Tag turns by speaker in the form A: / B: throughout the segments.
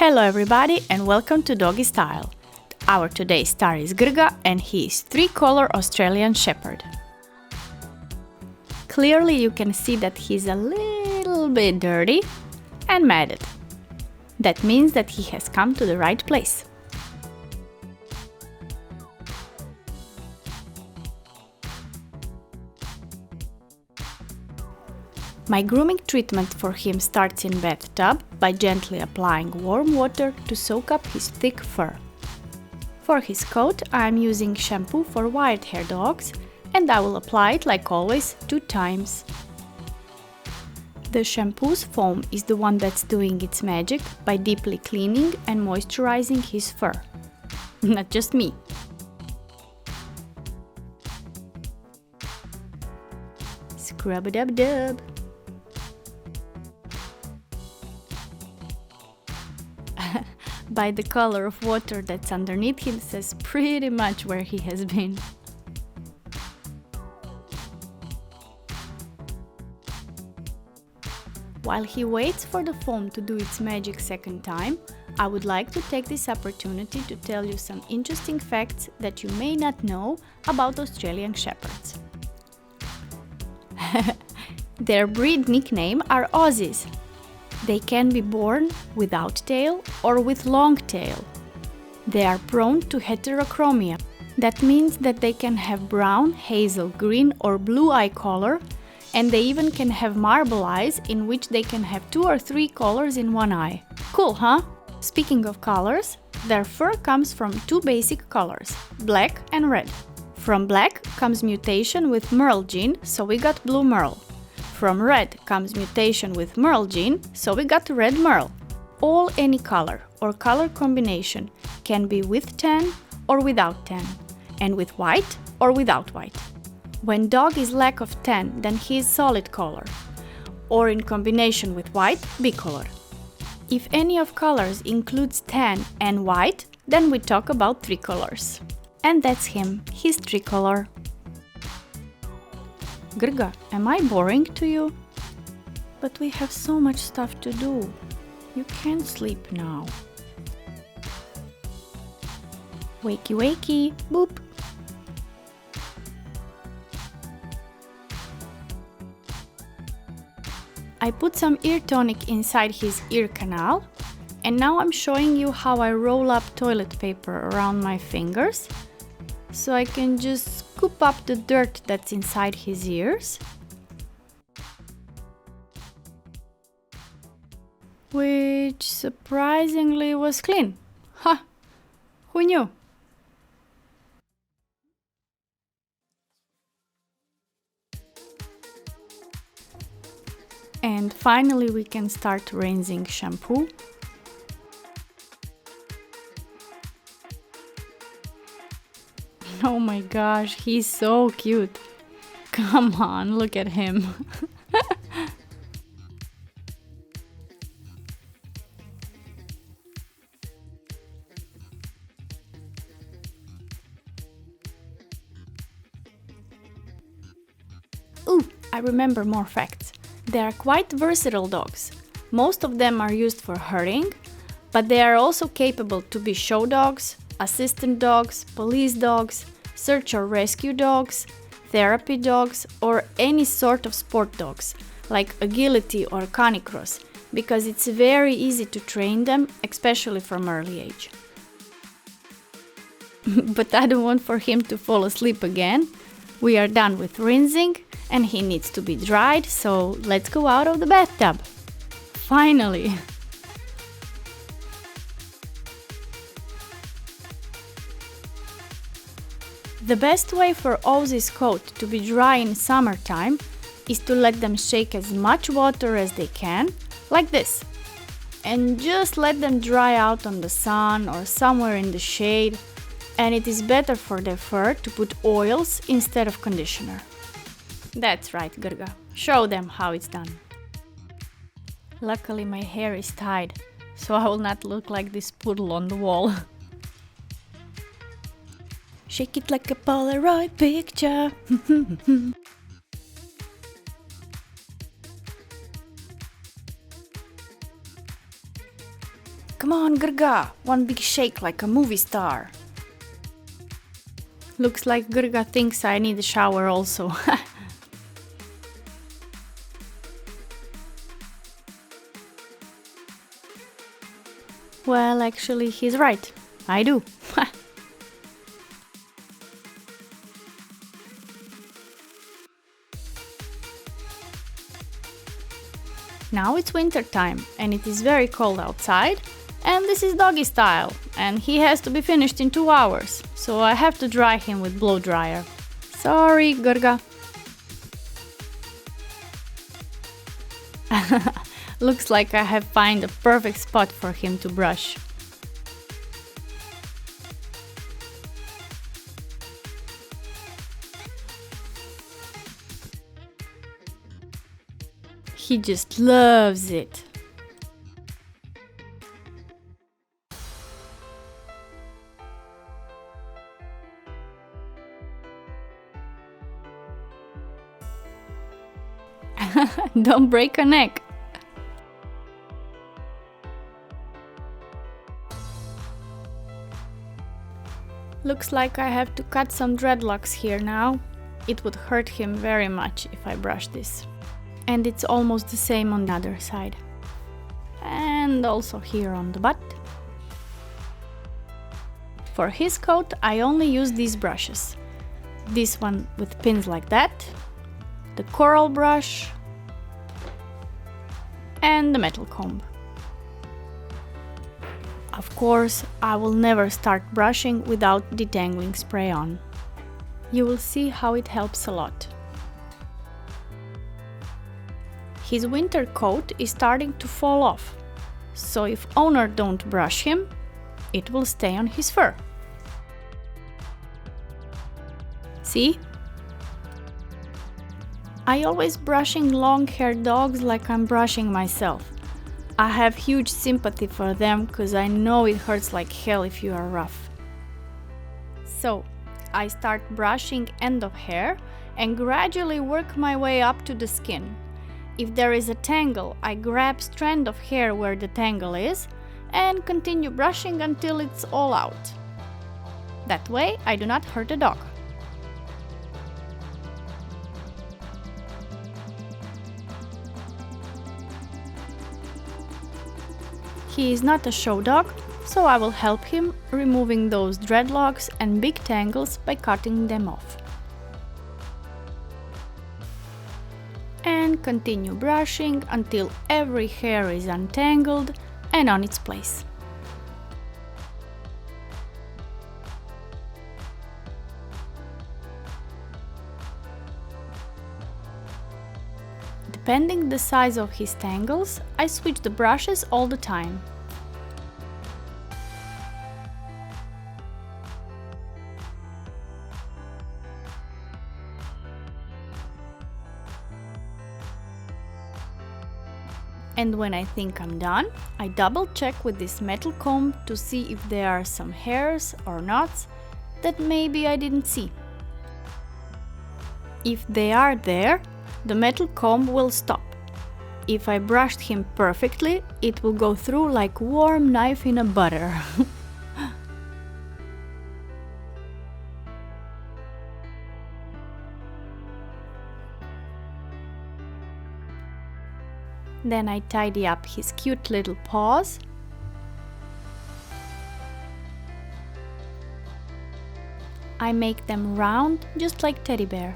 A: Hello everybody and welcome to Doggy Style. Our today's star is Grga and he is tricolor Australian Shepherd. Clearly you can see that he's a little bit dirty and matted. That means that he has come to the right place. My grooming treatment for him starts in bathtub by gently applying warm water to soak up his thick fur. For his coat, I am using shampoo for wide-haired dogs and I will apply it like always 2 times. The shampoo's foam is the one that's doing its magic by deeply cleaning and moisturizing his fur. Not just me. Scrub-a-dub-dub. By the color of water that's underneath him says pretty much where he has been. While he waits for the foam to do its magic second time, I would like to take this opportunity to tell you some interesting facts that you may not know about Australian Shepherds. Their breed nickname are Aussies. They can be born without tail or with long tail. They are prone to heterochromia. That means that they can have brown, hazel, green or blue eye color, and they even can have marble eyes in which they can have 2 or 3 colors in one eye. Cool, huh? Speaking of colors, their fur comes from 2 basic colors, black and red. From black comes mutation with merle gene, so we got blue merle. From red comes mutation with merle gene, so we got red merle. All any color or color combination can be with tan or without tan, and with white or without white. When dog is lack of tan, then he is solid color, or in combination with white, bicolor. If any of colors includes tan and white, then we talk about tricolors. And that's him, he's tricolor. Grga, am I boring to you? But we have so much stuff to do. You can't sleep now. Wakey wakey, boop. I put some ear tonic inside his ear canal, and now I'm showing you how I roll up toilet paper around my fingers, so I can just scoop up the dirt that's inside his ears. Which surprisingly was clean. Ha! Who knew? And finally we can start rinsing shampoo. Oh my gosh, he's so cute. Come on, look at him. Ooh, I remember more facts. They are quite versatile dogs. Most of them are used for herding, but they are also capable to be show dogs, assistant dogs, police dogs, search or rescue dogs, therapy dogs, or any sort of sport dogs, like agility or canicross, because it's very easy to train them, especially from early age. But I don't want for him to fall asleep again. We are done with rinsing and he needs to be dried, so let's go out of the bathtub. Finally! The best way for Aussie's coat to be dry in summertime is to let them shake as much water as they can, like this, and just let them dry out on the sun or somewhere in the shade, and it is better for their fur to put oils instead of conditioner. That's right, Grga, show them how it's done. Luckily my hair is tied, so I will not look like this poodle on the wall. Shake it like a Polaroid picture. Come on, Grga, one big shake like a movie star. Looks like Grga thinks I need a shower also. Well, actually, he's right. I do. Now it's winter time and it is very cold outside, and this is doggy style, and he has to be finished in 2 hours, so I have to dry him with blow dryer. Sorry, Grga. Looks like I have found a perfect spot for him to brush. He just loves it. Don't break a neck. Looks like I have to cut some dreadlocks here now. It would hurt him very much if I brush this. And it's almost the same on the other side. And also here on the butt. For his coat, I only use these brushes. This one with pins like that, the coral brush, and the metal comb. Of course, I will never start brushing without detangling spray on. You will see how it helps a lot. His winter coat is starting to fall off, so if owner don't brush him, it will stay on his fur. See? I always brushing long-haired dogs like I'm brushing myself. I have huge sympathy for them because I know it hurts like hell if you are rough. So, I start brushing end of hair and gradually work my way up to the skin. If there is a tangle, I grab strand of hair where the tangle is and continue brushing until it's all out. That way I do not hurt the dog. He is not a show dog, so I will help him removing those dreadlocks and big tangles by cutting them off. And continue brushing until every hair is untangled and on its place. Depending the size of his tangles, I switch the brushes all the time. And when I think I'm done, I double check with this metal comb to see if there are some hairs or knots that maybe I didn't see. If they are there, the metal comb will stop. If I brushed him perfectly, it will go through like warm knife in a butter. Then I tidy up his cute little paws. I make them round, just like teddy bear.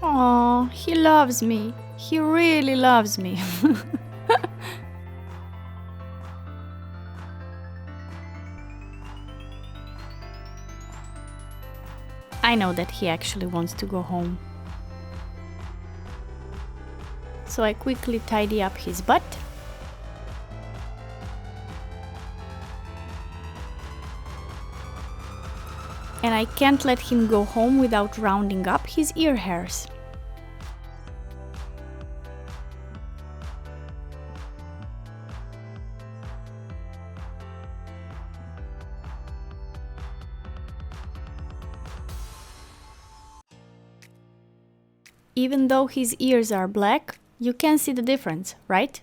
A: Oh, he loves me. He really loves me. I know that he actually wants to go home. So I quickly tidy up his butt. And I can't let him go home without rounding up his ear hairs. Even though his ears are black, you can see the difference, right?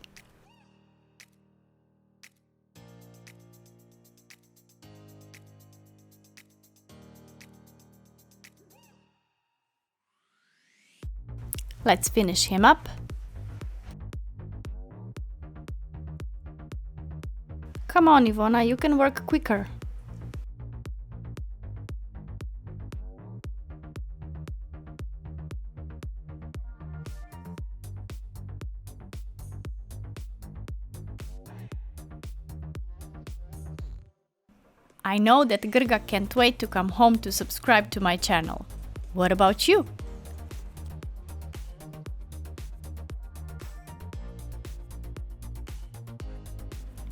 A: Let's finish him up. Come on, Ivona, you can work quicker. I know that Grga can't wait to come home to subscribe to my channel. What about you?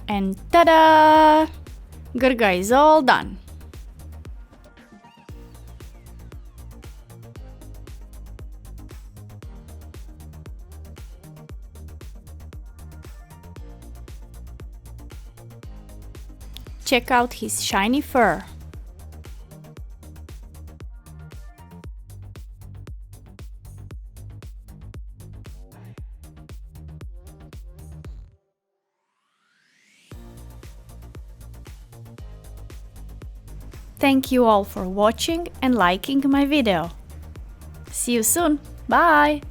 A: And tada! Grga is all done. Check out his shiny fur. Thank you all for watching and liking my video. See you soon. Bye!